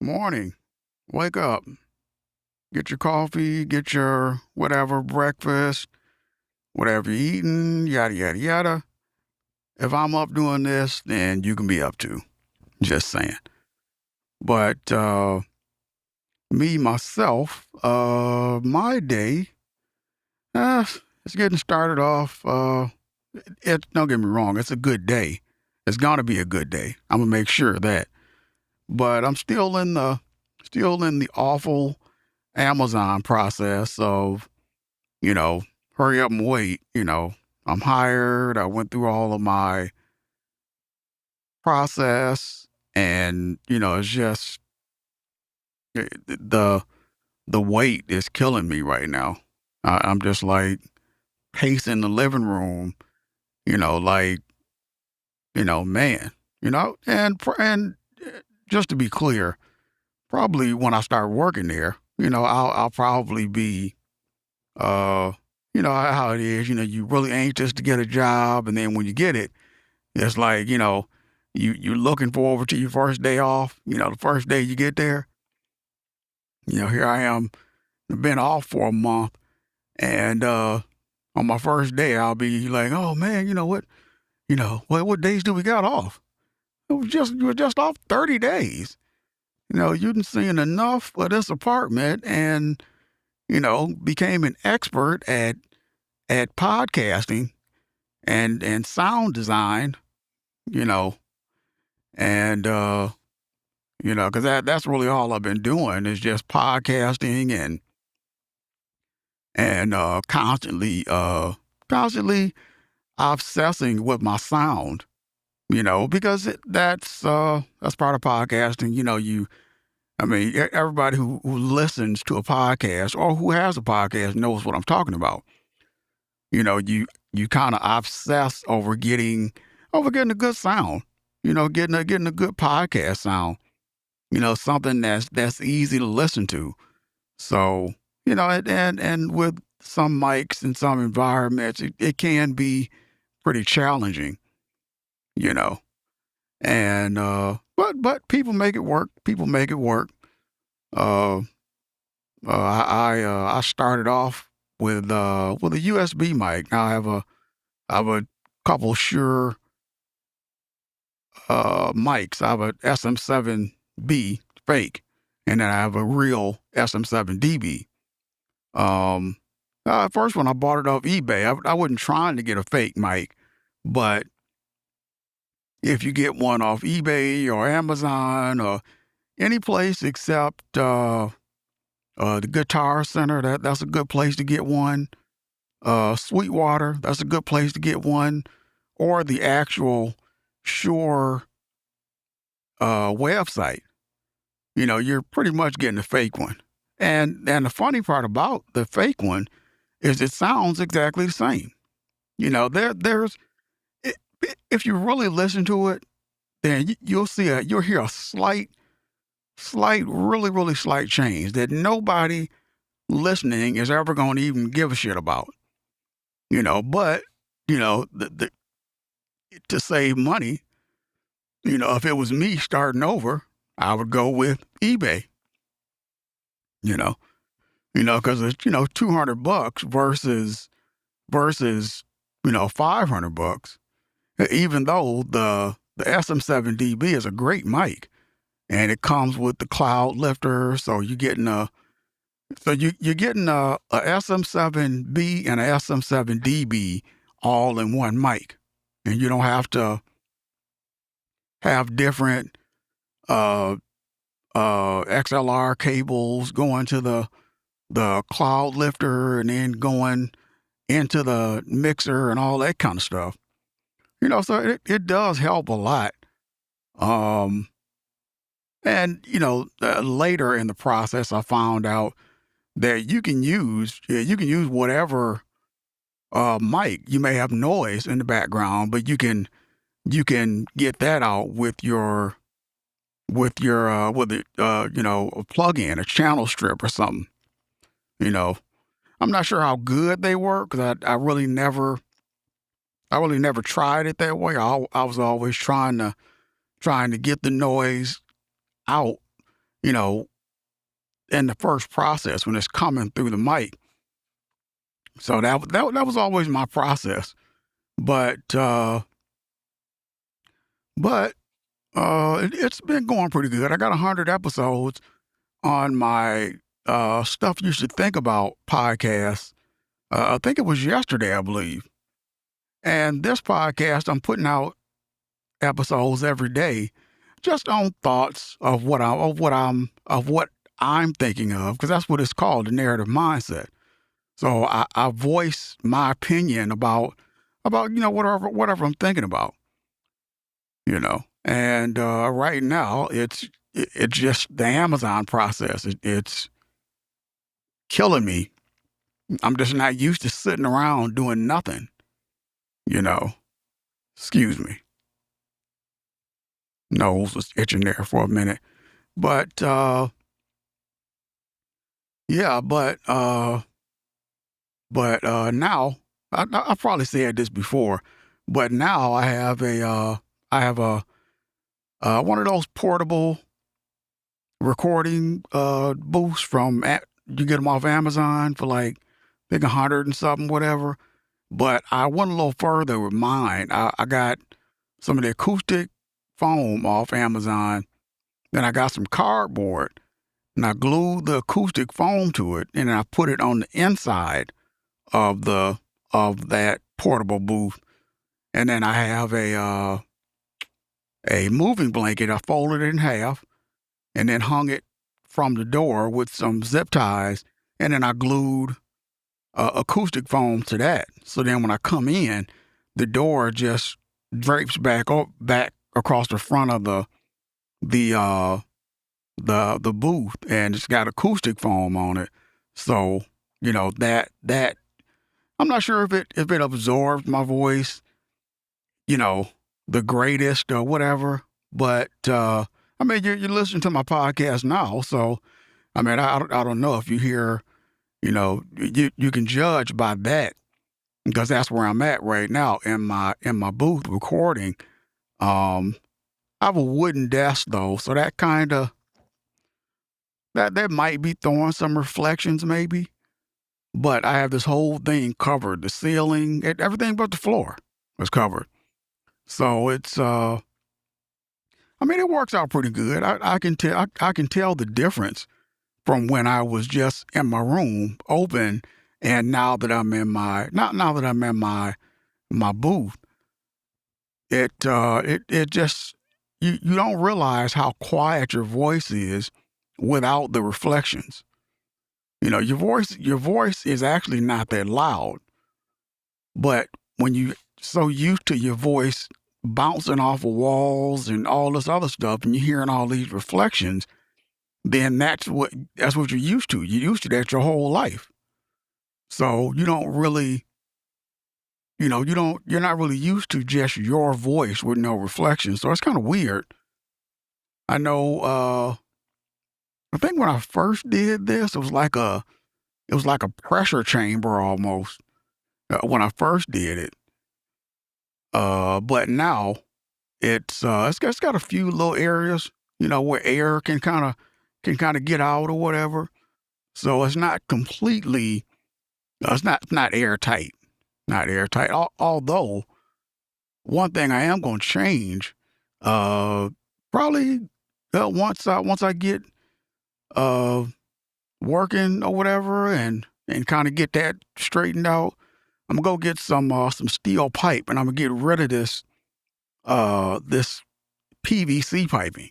Morning. Wake up. Get your coffee, get your whatever breakfast, whatever you're eating, yada, yada, yada. If I'm up doing this, then you can be up too. Just saying. But me, myself, my day, uh, it's getting started off. Don't get me wrong, it's a good day. It's gonna be a good day. I'm gonna make sure of that. But I'm still in the awful Amazon process of you know, hurry up and wait. I'm hired. I went through all of my process, and it's just the wait is killing me right now. I'm just like pacing the living room. Like man. And just to be clear, probably when I start working there, I'll probably be uh how it is. You really anxious to get a job, and then when you get it, it's like, you're looking forward to your first day off. The first day you get there, here I am, I've been off for a month, and on my first day, I'll be like, oh man, you know what? What days do we got off? You were just off 30 days. You done seen enough of this apartment, and became an expert at podcasting and sound design. You know, and because that's really all I've been doing is just podcasting and constantly obsessing with my sound. Because that's part of podcasting. Everybody who listens to a podcast or who has a podcast knows what I'm talking about. You kind of obsess over getting a good sound. Getting a good podcast sound. Something that's easy to listen to. So, and with some mics and some environments, it can be pretty challenging, you know. And but people make it work. People make it work. Uh, I started off with a USB mic. Now I have a couple Shure mics. I have a SM7B fake, and then I have a real SM7DB. Um, First when I bought it off eBay, I wasn't trying to get a fake mic, but if you get one off eBay or Amazon or any place except the Guitar Center, that's a good place to get one. Sweetwater, that's a good place to get one, or the actual Shure website. You're pretty much getting a fake one. And the funny part about the fake one is it sounds exactly the same. There's I if you really listen to it, then you'll hear a slight, really, really slight change that nobody listening is ever going to even give a shit about. But the to save money, if it was me starting over, I would go with eBay. You know, because it's $200 versus $500. Even though the SM7DB is a great mic, and it comes with the cloud lifter, so you're getting a SM7B and a SM7DB all in one mic, and you don't have to have different uh XLR cables going to the cloud lifter and then going into the mixer and all that kind of stuff. So it does help a lot. Um, and later in the process, I found out that you can use whatever mic. You may have noise in the background, but you can get that out with a plug-in, a channel strip or something. You know, I'm not sure how good they work because I really never tried it that way. I was always trying to get the noise out you know, in the first process when it's coming through the mic. So that was always my process. But but it's been going pretty good. I got 100 episodes on my stuff you should think about podcast. I think it was yesterday, I believe. And this podcast, I'm putting out episodes every day, just on thoughts of what I'm thinking of, because that's what it's called, the narrative mindset. So I voice my opinion about whatever I'm thinking about, And right now, it's just the Amazon process. It's killing me. I'm just not used to sitting around doing nothing. You know. Excuse me. Nose was itching there for a minute, but yeah, but now I probably said this before, but now I have a one of those portable recording booths you get them off Amazon for like I think 100 and something, whatever. But I went a little further with mine. I got some of the acoustic foam off Amazon. Then I got some cardboard and I glued the acoustic foam to it, and I put it on the inside of that portable booth. And then I have a moving blanket. I folded it in half and then hung it from the door with some zip ties, and then I glued acoustic foam to that. So then when I come in, the door just drapes back across the front of the booth, and it's got acoustic foam on it. So that I'm not sure if it absorbs my voice, the greatest or whatever. But I mean, you're listening to my podcast now, so I mean, I don't know if you hear, you can judge by that, because that's where I'm at right now in my booth recording. I have a wooden desk though, so that kind of that might be throwing some reflections maybe. But I have this whole thing covered, the ceiling, everything but the floor was covered. So it's I mean, it works out pretty good. I can tell the difference from when I was just in my room open, and now that I'm in my not now that I'm in my booth. It just you don't realize how quiet your voice is without the reflections. Your voice is actually not that loud, but when you so used to your voice bouncing off of walls and all this other stuff, and you're hearing all these reflections, then that's what you're used to. You're used to that your whole life. So you don't really, you're not really used to just your voice with no reflection. So it's kind of weird. I know, I think when I first did this, it was like a pressure chamber almost, when I first did it. But now it's got a few little areas, where air can kind of get out or whatever. So it's not completely, it's not airtight, not airtight. Although one thing I am going to change, uh, probably once I get uh working or whatever, and kind of get that straightened out, I'm gonna go get some steel pipe, and I'm gonna get rid of this PVC piping,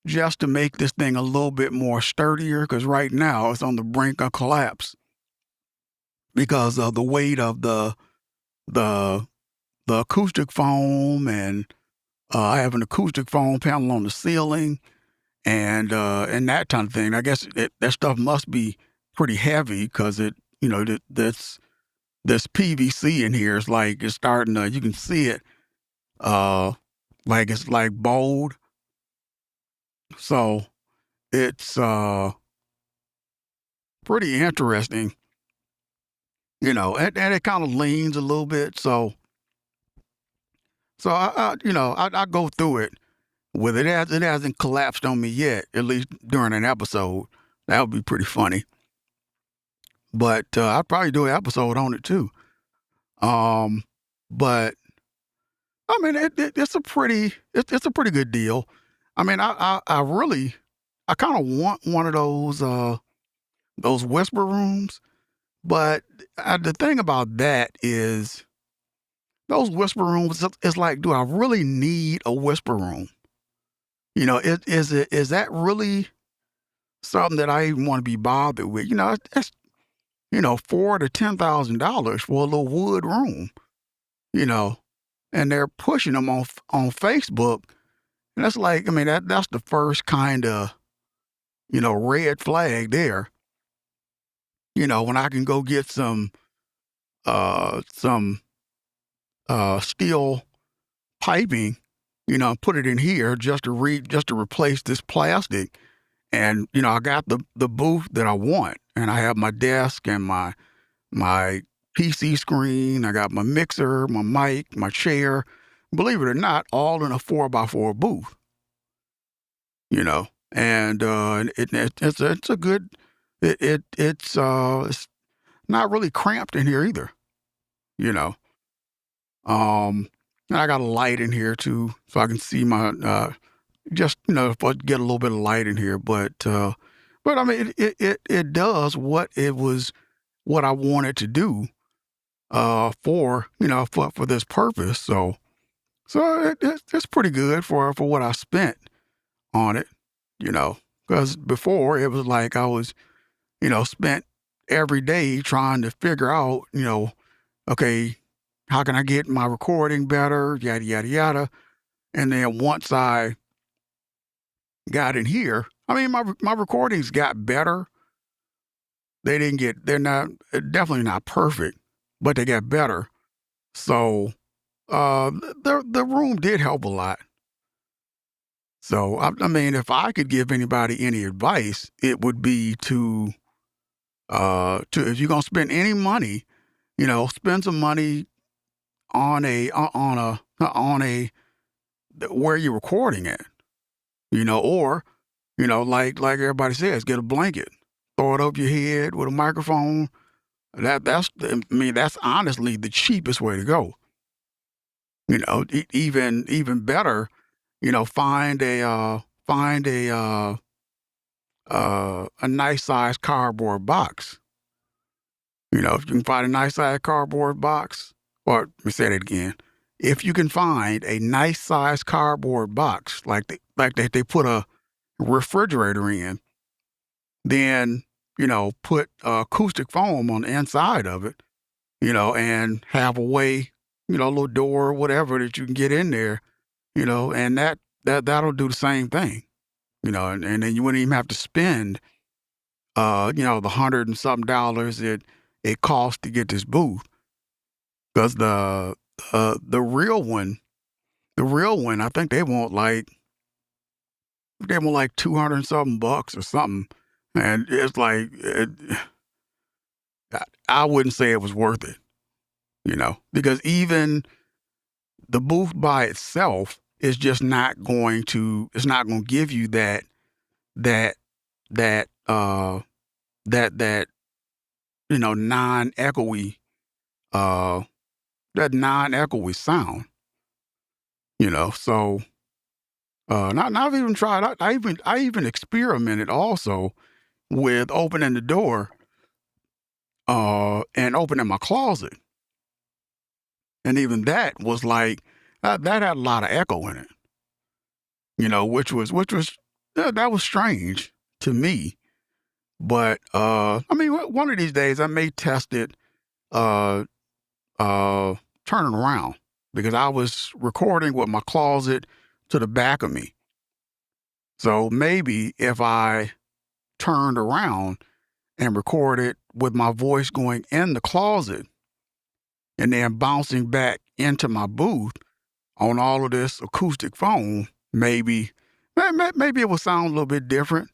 just to make this thing a little bit more sturdier, because right now it's on the brink of collapse because of the weight of the the acoustic foam, and I have an acoustic foam panel on the ceiling, and that kind of thing. I guess that stuff must be pretty heavy, because this PVC in here is like it's starting to, you can see it, uh like it's like bold. So it's pretty interesting, and it kind of leans a little bit. So I go through it, With it hasn't collapsed on me yet, at least during an episode. That would be pretty funny. But I'd probably do an episode on it too. Um, but I mean, it's a pretty good deal. I mean, I really I kind of want one of those whisper rooms, but the thing about that is those whisper rooms. It's like, do I really need a whisper room? You know, is that really something that I even want to be bothered with? You know, it's $4,000 to $10,000 for a little wood room. You know, and they're pushing them on Facebook, and that's like, I mean, that's the first kind of red flag there. You know, when I can go get some steel piping, put it in here just to replace this plastic. And, I got the booth that I want, and I have my desk and my PC screen. I got my mixer, my mic, my chair. Believe it or not, all in a 4x4 booth, and it's a good, it's not really cramped in here either, you know. And I got a light in here too, so I can see my, just, if I get a little bit of light in here, but I mean, it does what I wanted to do, for this purpose. So it's pretty good for what I spent on it, because before it was like I was, spent every day trying to figure out, okay, how can I get my recording better, yada yada yada. And then once I got in here, I mean, my recordings got better. They're not, definitely not perfect, but they got better. So the room did help a lot. So I mean, if I could give anybody any advice, it would be to if you're gonna spend any money, spend some money on a where you're recording at, or like everybody says, get a blanket, throw it over your head with a microphone. I mean, that's honestly the cheapest way to go. Even better, find a nice sized cardboard box. If you can find a nice sized cardboard box, or let me say that again. If you can find a nice sized cardboard box, like they put a refrigerator in, then, put acoustic foam on the inside of it, and have a way, a little door or whatever that you can get in there, and that'll do the same thing, and then you wouldn't even have to spend, the $100 and something dollars it costs to get this booth. Because the real one, I think they want like 200 and something bucks or something, and it's like I wouldn't say it was worth it, because even the booth by itself is just not going to it's not going to give you that that that non-echoey uh non-echoey sound, so not I've even tried I even experimented also with opening the door and opening my closet, and even that was like that had a lot of echo in it, which was that was strange to me. But I mean, one of these days I may test it, uh turning around, because I was recording with my closet to the back of me. So maybe if I turned around and recorded with my voice going in the closet and then bouncing back into my booth on all of this acoustic foam, maybe it would sound a little bit different.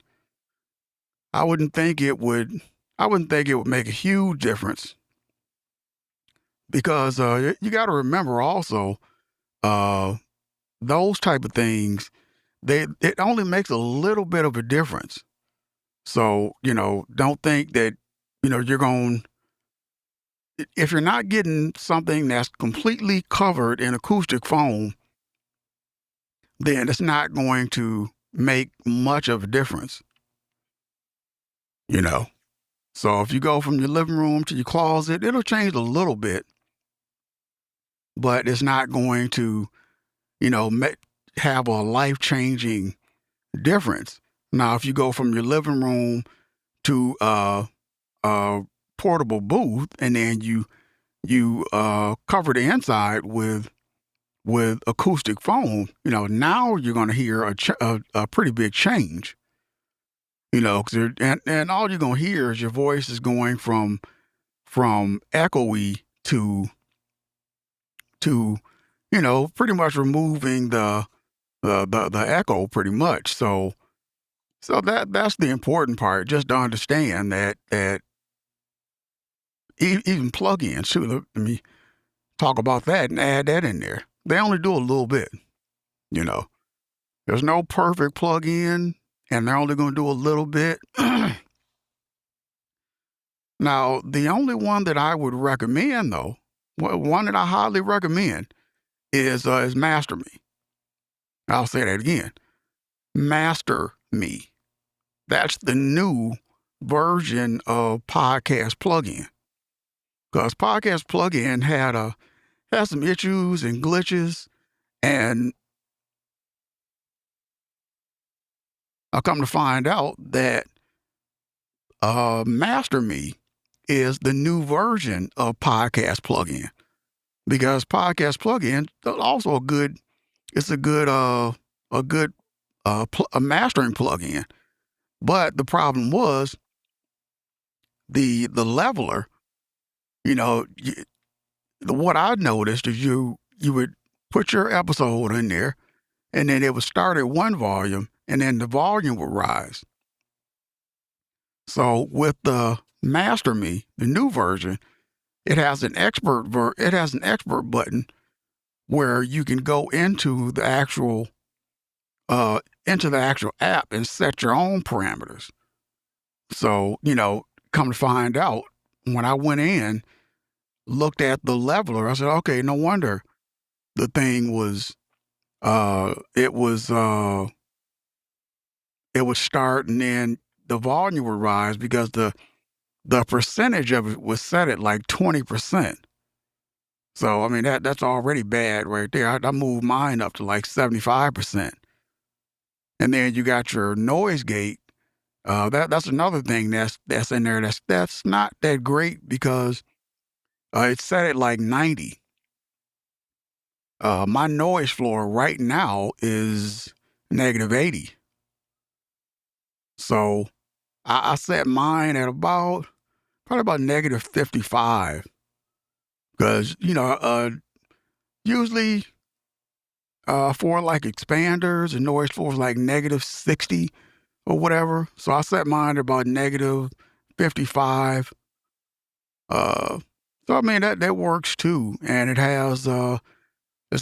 I wouldn't think it would. I wouldn't think it would make a huge difference, because you got to remember also, uh, those type of things. it only makes a little bit of a difference. So, don't think that, you're going, if you're not getting something that's completely covered in acoustic foam, then it's not going to make much of a difference, you know. So if you go from your living room to your closet, it'll change a little bit, but it's not going to, have a life changing difference. Now, if you go from your living room to a portable booth, and then you cover the inside with acoustic foam, now you're going to hear a pretty big change. 'Cause and all you're gonna hear is your voice is going from echoey to pretty much removing the echo pretty much. So that's the important part. Just to understand that even plugins too. Let me talk about that and add that in there. They only do a little bit. You know, there's no perfect plug-in, and they're only going to do a little bit. Now, the only one that I would recommend, though, one that I highly recommend is Master Me. I'll say that again. Master Me. That's the new version of Podcast Plugin. Because Podcast Plugin had some issues and glitches, and I come to find out that Master Me is the new version of Podcast Plugin, because Podcast Plugin is also a mastering plugin. But the problem was the leveler. What I noticed is you would put your episode in there, and then it would start at one volume, and then the volume would rise. So with the Master Me, the new version, it has an expert button where you can go into the actual app and set your own parameters. So, come to find out, when I went in, looked at the leveler, I said, okay, no wonder the thing was it would start, and then the volume would rise because the percentage of it was set at like 20%. So I mean that's already bad right there. I moved mine up to like 75%. And then you got your noise gate. That's another thing that's in there that's not that great, because it's set at like 90. My noise floor right now is -80. So I set mine at probably about -55, because usually for like expanders and noise floors like -60 or whatever. So I set mine at about -55. So I mean that works too, and it's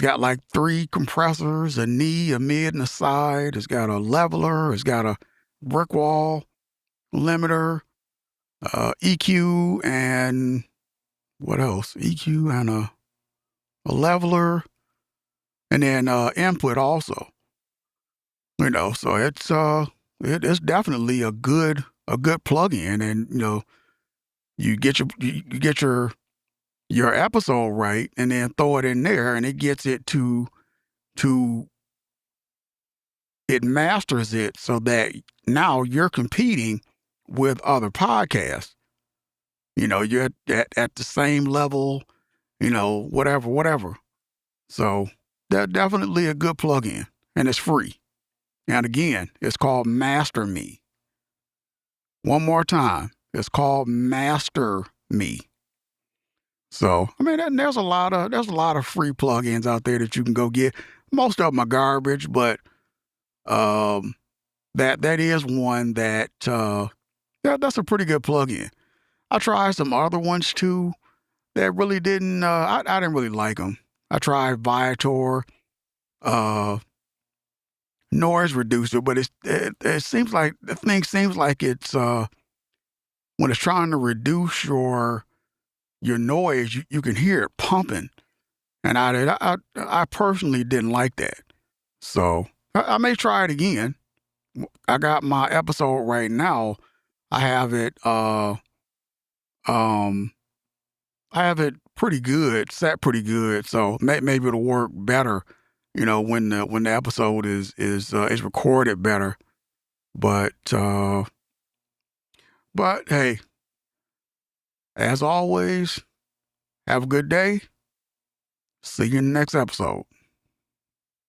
got like 3 compressors, a knee, a mid, and a side. It's got a leveler. It's got a brick wall limiter, EQ, and what else? EQ and a leveler, and then input also. So it's definitely a good plug-in, and you get your episode right, and then throw it in there, and it gets it to it masters it so that now you're competing with other podcasts. You're at the same level, whatever. So that's definitely a good plugin, and it's free. And again, it's called Master Me. One more time, it's called Master Me. So I mean, there's a lot of free plugins out there that you can go get. Most of them are garbage, but that is one that's a pretty good plugin. I tried some other ones too that really didn't. I didn't really like them. I tried Viator, noise reducer, but it seems like the thing seems like it's when it's trying to reduce your noise, you can hear it pumping, and I personally didn't like that. So I may try it again. I got my episode right now. I have it um I have it pretty good, set pretty good. So maybe it'll work better, when the episode is recorded better. But hey, as always, have a good day. See you in the next episode.